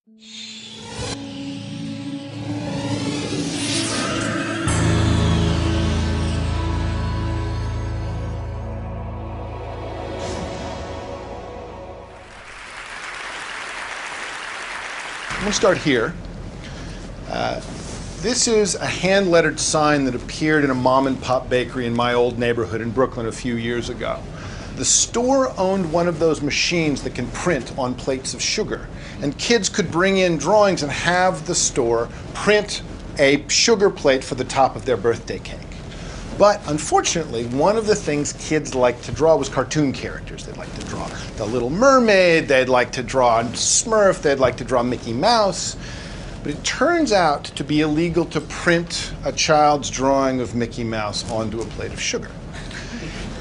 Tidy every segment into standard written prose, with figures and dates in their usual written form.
I'm going to start here. This is a hand-lettered sign that appeared in a mom-and-pop bakery in my old neighborhood in Brooklyn a few years ago. The store owned one of those machines that can print on plates of sugar, and kids could bring in drawings and have the store print a sugar plate for the top of their birthday cake. But unfortunately, one of the things kids liked to draw was cartoon characters. They'd like to draw the Little Mermaid, they'd like to draw Smurf, they'd like to draw Mickey Mouse. But it turns out to be illegal to print a child's drawing of Mickey Mouse onto a plate of sugar.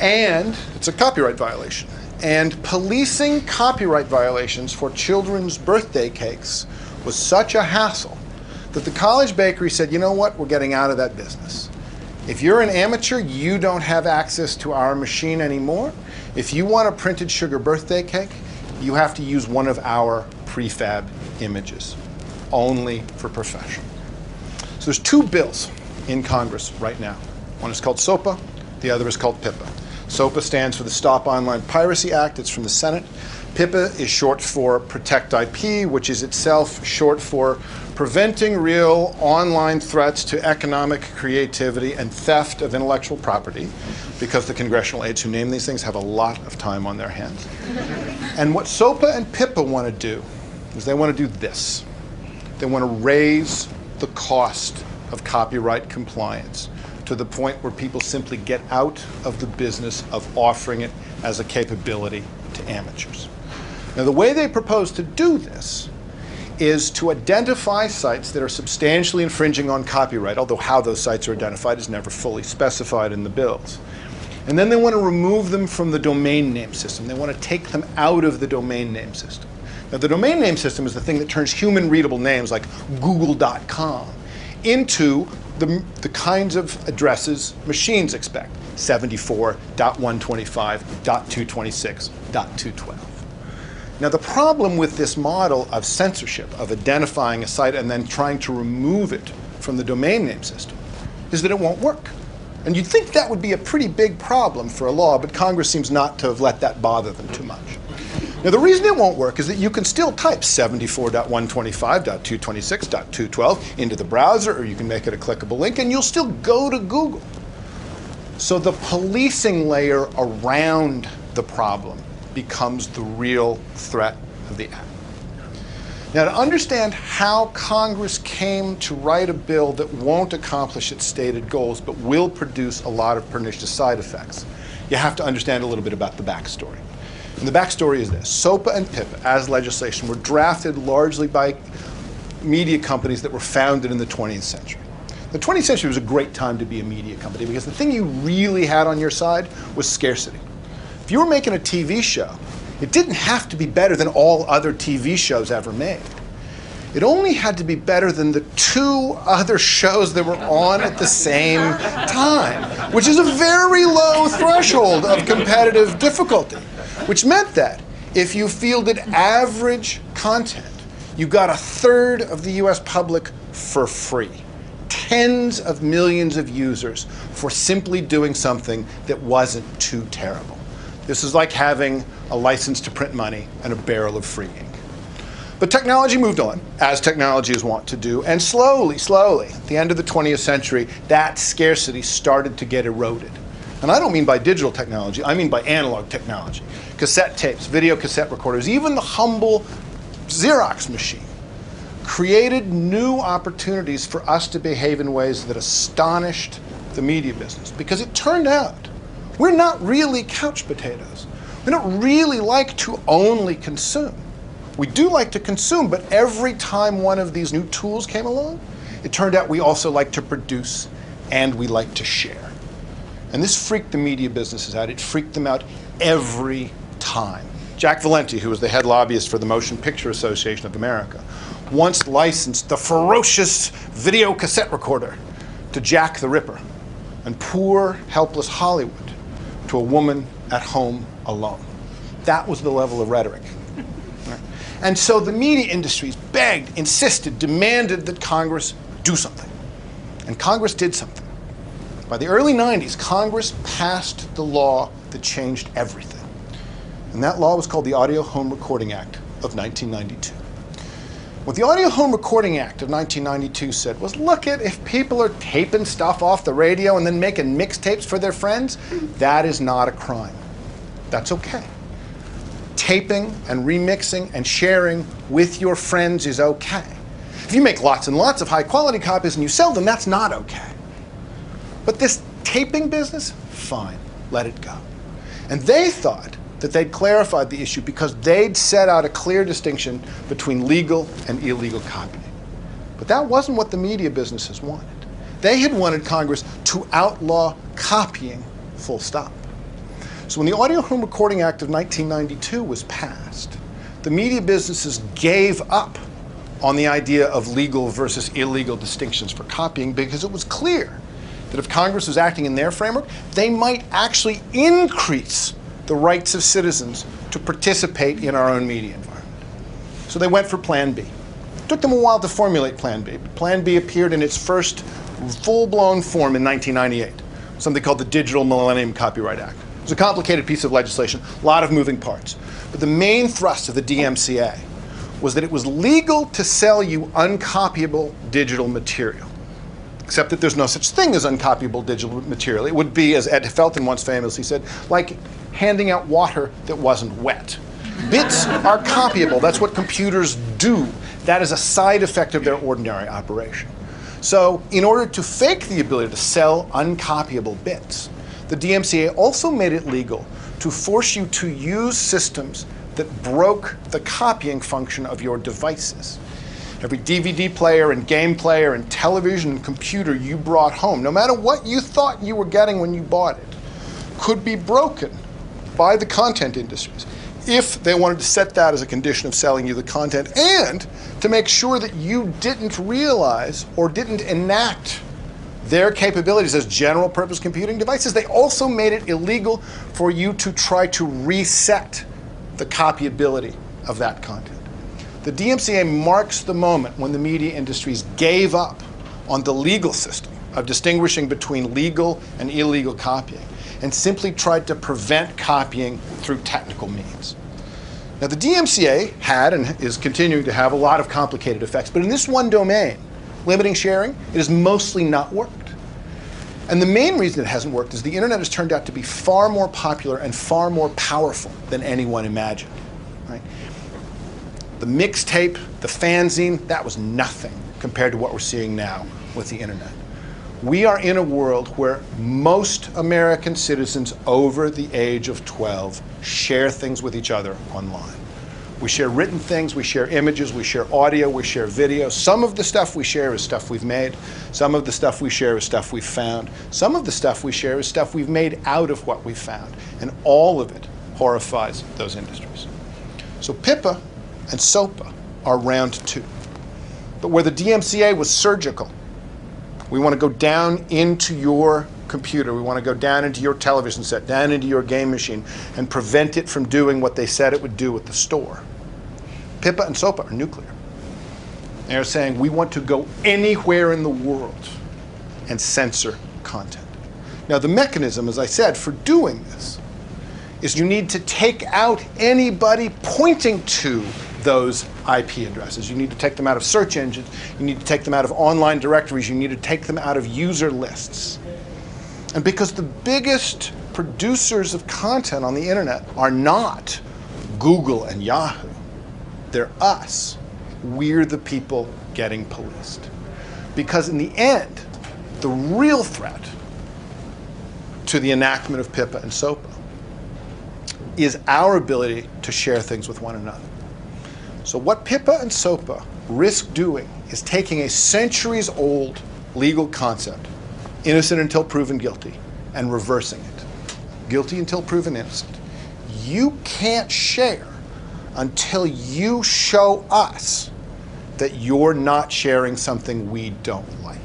And it's a copyright violation. And policing copyright violations for children's birthday cakes was such a hassle that the college bakery said, you know what, we're getting out of that business. If you're an amateur, you don't have access to our machine anymore. If you want a printed sugar birthday cake, you have to use one of our prefab images, only for professional. So there's two bills in Congress right now. One is called SOPA, the other is called PIPA. SOPA stands for the Stop Online Piracy Act. It's from the Senate. PIPA is short for Protect IP, which is itself short for Preventing Real Online Threats to Economic Creativity and Theft of Intellectual Property, because the congressional aides who name these things have a lot of time on their hands. And what SOPA and PIPA want to do is they want to do this. They want to raise the cost of copyright compliance to the point where people simply get out of the business of offering it as a capability to amateurs. Now, the way they propose to do this is to identify sites that are substantially infringing on copyright, although how those sites are identified is never fully specified in the bills. And then they want to remove them from the domain name system. They want to take them out of the domain name system. Now, the domain name system is the thing that turns human-readable names like Google.com into the kinds of addresses machines expect, 74.125.226.212. Now, the problem with this model of censorship, of identifying a site and then trying to remove it from the domain name system, is that it won't work. And you'd think that would be a pretty big problem for a law, but Congress seems not to have let that bother them too much. Now, the reason it won't work is that you can still type 74.125.226.212 into the browser, or you can make it a clickable link, and you'll still go to Google. So the policing layer around the problem becomes the real threat of the act. Now, to understand how Congress came to write a bill that won't accomplish its stated goals but will produce a lot of pernicious side effects, you have to understand a little bit about the backstory. And the backstory is this. SOPA and PIPA, as legislation, were drafted largely by media companies that were founded in the 20th century. The 20th century was a great time to be a media company because the thing you really had on your side was scarcity. If you were making a TV show, it didn't have to be better than all other TV shows ever made. It only had to be better than the two other shows that were on at the same time, which is a very low threshold of competitive difficulty, which meant that if you fielded average content, you got a third of the US public for free. Tens of millions of users for simply doing something that wasn't too terrible. This is like having a license to print money and a barrel of free ink. But technology moved on, as technology is wont to do, and slowly, at the end of the 20th century, that scarcity started to get eroded. And I don't mean by digital technology, I mean by analog technology. Cassette tapes, video cassette recorders, even the humble Xerox machine created new opportunities for us to behave in ways that astonished the media business. Because it turned out we're not really couch potatoes. We don't really like to only consume. We do like to consume, but every time one of these new tools came along, it turned out we also like to produce and we like to share. And this freaked the media businesses out. It freaked them out every time. Jack Valenti, who was the head lobbyist for the Motion Picture Association of America, once licensed the ferocious video cassette recorder to Jack the Ripper and poor, helpless Hollywood to a woman at home alone. That was the level of rhetoric. And so the media industries begged, insisted, demanded that Congress do something. And Congress did something. By the early 90s, Congress passed the law that changed everything. And that law was called the Audio Home Recording Act of 1992. What the Audio Home Recording Act of 1992 said was, look, if people are taping stuff off the radio and then making mixtapes for their friends, that is not a crime. That's okay. Taping and remixing and sharing with your friends is okay. If you make lots and lots of high-quality copies and you sell them, that's not okay. But this taping business, fine, let it go. And they thought that they'd clarified the issue because they'd set out a clear distinction between legal and illegal copying. But that wasn't what the media businesses wanted. They had wanted Congress to outlaw copying, full stop. So when the Audio Home Recording Act of 1992 was passed, the media businesses gave up on the idea of legal versus illegal distinctions for copying because it was clear that if Congress was acting in their framework, they might actually increase the rights of citizens to participate in our own media environment. So they went for Plan B. It took them a while to formulate Plan B. But Plan B appeared in its first full-blown form in 1998, something called the Digital Millennium Copyright Act. It was a complicated piece of legislation, a lot of moving parts. But the main thrust of the DMCA was that it was legal to sell you uncopyable digital material, except that there's no such thing as uncopyable digital material. It would be, as Ed Felton once famously said, like handing out water that wasn't wet. Bits are copyable. That's what computers do. That is a side effect of their ordinary operation. So in order to fake the ability to sell uncopyable bits, the DMCA also made it legal to force you to use systems that broke the copying function of your devices. Every DVD player and game player and television and computer you brought home, no matter what you thought you were getting when you bought it, could be broken by the content industries if they wanted to set that as a condition of selling you the content and to make sure that you didn't realize or didn't enact their capabilities as general purpose computing devices. They also made it illegal for you to try to reset the copyability of that content. The DMCA marks the moment when the media industries gave up on the legal system of distinguishing between legal and illegal copying and simply tried to prevent copying through technical means. Now, the DMCA had and is continuing to have a lot of complicated effects, but in this one domain, limiting sharing, it has mostly not worked. And the main reason it hasn't worked is the internet has turned out to be far more popular and far more powerful than anyone imagined. Right? The mixtape, the fanzine, that was nothing compared to what we're seeing now with the internet. We are in a world where most American citizens over the age of 12 share things with each other online. We share written things, we share images, we share audio, we share video. Some of the stuff we share is stuff we've made. Some of the stuff we share is stuff we've found. Some of the stuff we share is stuff we've made out of what we found. And all of it horrifies those industries. So PIPA and SOPA are round two. But where the DMCA was surgical, we want to go down into your computer, we want to go down into your television set, down into your game machine, and prevent it from doing what they said it would do at the store. PIPA and SOPA are nuclear. They're saying we want to go anywhere in the world and censor content. Now the mechanism, as I said, for doing this is you need to take out anybody pointing to those IP addresses. You need to take them out of search engines. You need to take them out of online directories. You need to take them out of user lists. And because the biggest producers of content on the internet are not Google and Yahoo, they're us. We're the people getting policed. Because in the end, the real threat to the enactment of PIPA and SOPA is our ability to share things with one another. So what PIPA and SOPA risk doing is taking a centuries-old legal concept, innocent until proven guilty, and reversing it. Guilty until proven innocent. You can't share until you show us that you're not sharing something we don't like.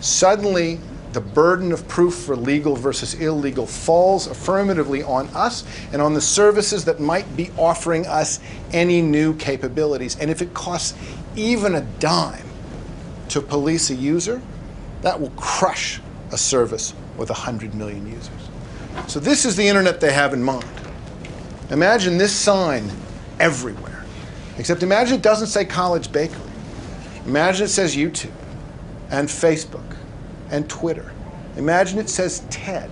Suddenly, the burden of proof for legal versus illegal falls affirmatively on us and on the services that might be offering us any new capabilities. And if it costs even a dime to police a user, that will crush a service with 100 million users. So this is the internet they have in mind. Imagine this sign everywhere. Except imagine it doesn't say College Bakery. Imagine it says YouTube and Facebook and Twitter. Imagine it says TED,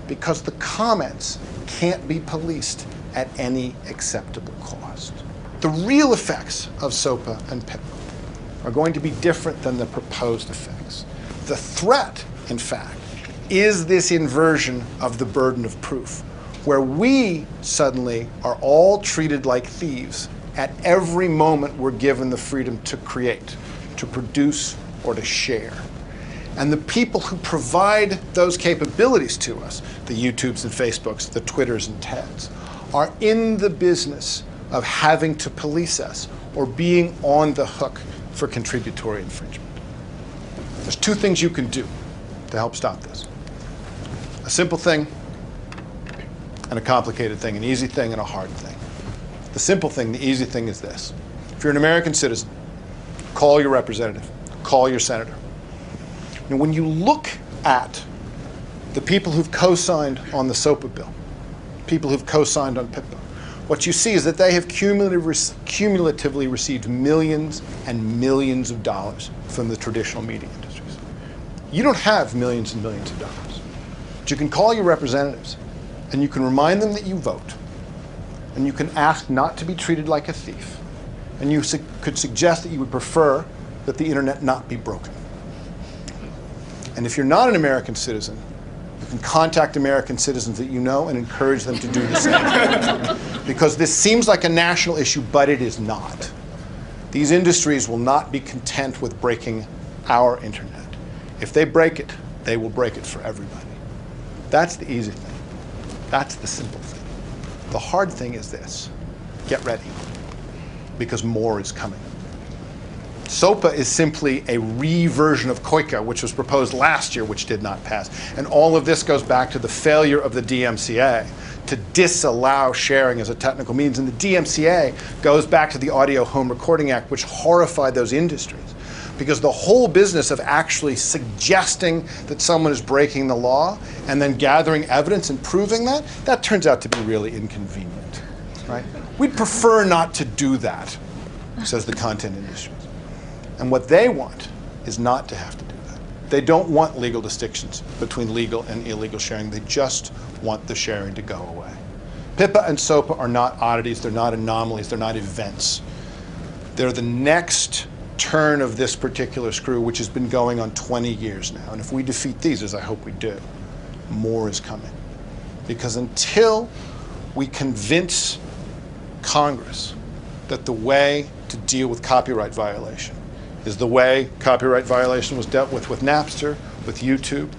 because the comments can't be policed at any acceptable cost. The real effects of SOPA and PIPA are going to be different than the proposed effects. The threat, in fact, is this inversion of the burden of proof, where we suddenly are all treated like thieves at every moment we're given the freedom to create, to produce, or to share. And the people who provide those capabilities to us, the YouTubes and Facebooks, the Twitters and TEDs, are in the business of having to police us or being on the hook for contributory infringement. There's two things you can do to help stop this. A simple thing and a complicated thing, an easy thing and a hard thing. The simple thing, the easy thing is this. If you're an American citizen, call your representative, call your senator. Now, when you look at the people who've co-signed on the SOPA bill, people who've co-signed on PIPA, what you see is that they have cumulatively received millions and millions of dollars from the traditional media industries. You don't have millions and millions of dollars. But you can call your representatives and you can remind them that you vote, and you can ask not to be treated like a thief, and you could suggest that you would prefer that the internet not be broken. And if you're not an American citizen, you can contact American citizens that you know and encourage them to do the same. Because this seems like a national issue, but it is not. These industries will not be content with breaking our internet. If they break it, they will break it for everybody. That's the easy thing. That's the simple thing. The hard thing is this. Get ready, because more is coming. SOPA is simply a re-version of COICA, which was proposed last year, which did not pass. And all of this goes back to the failure of the DMCA to disallow sharing as a technical means. And the DMCA goes back to the Audio Home Recording Act, which horrified those industries. Because the whole business of actually suggesting that someone is breaking the law and then gathering evidence and proving that, that turns out to be really inconvenient, right? We'd prefer not to do that, says the content industry. And what they want is not to have to do that. They don't want legal distinctions between legal and illegal sharing. They just want the sharing to go away. PIPA and SOPA are not oddities. They're not anomalies. They're not events. They're the next turn of this particular screw, which has been going on 20 years now. And if we defeat these, as I hope we do, more is coming. Because until we convince Congress that the way to deal with copyright violation is the way copyright violation was dealt with Napster, with YouTube,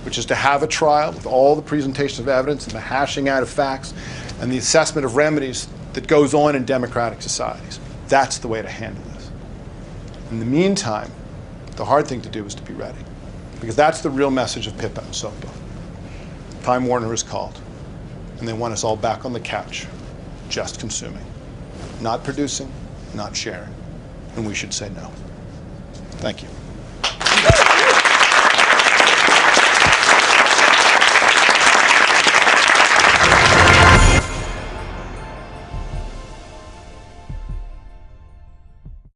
which is to have a trial with all the presentation of evidence and the hashing out of facts and the assessment of remedies that goes on in democratic societies. That's the way to handle this. In the meantime, the hard thing to do is to be ready, because that's the real message of PIPA and SOPA. Time Warner is called, and they want us all back on the couch, just consuming, not producing, not sharing, and we should say no. Thank you.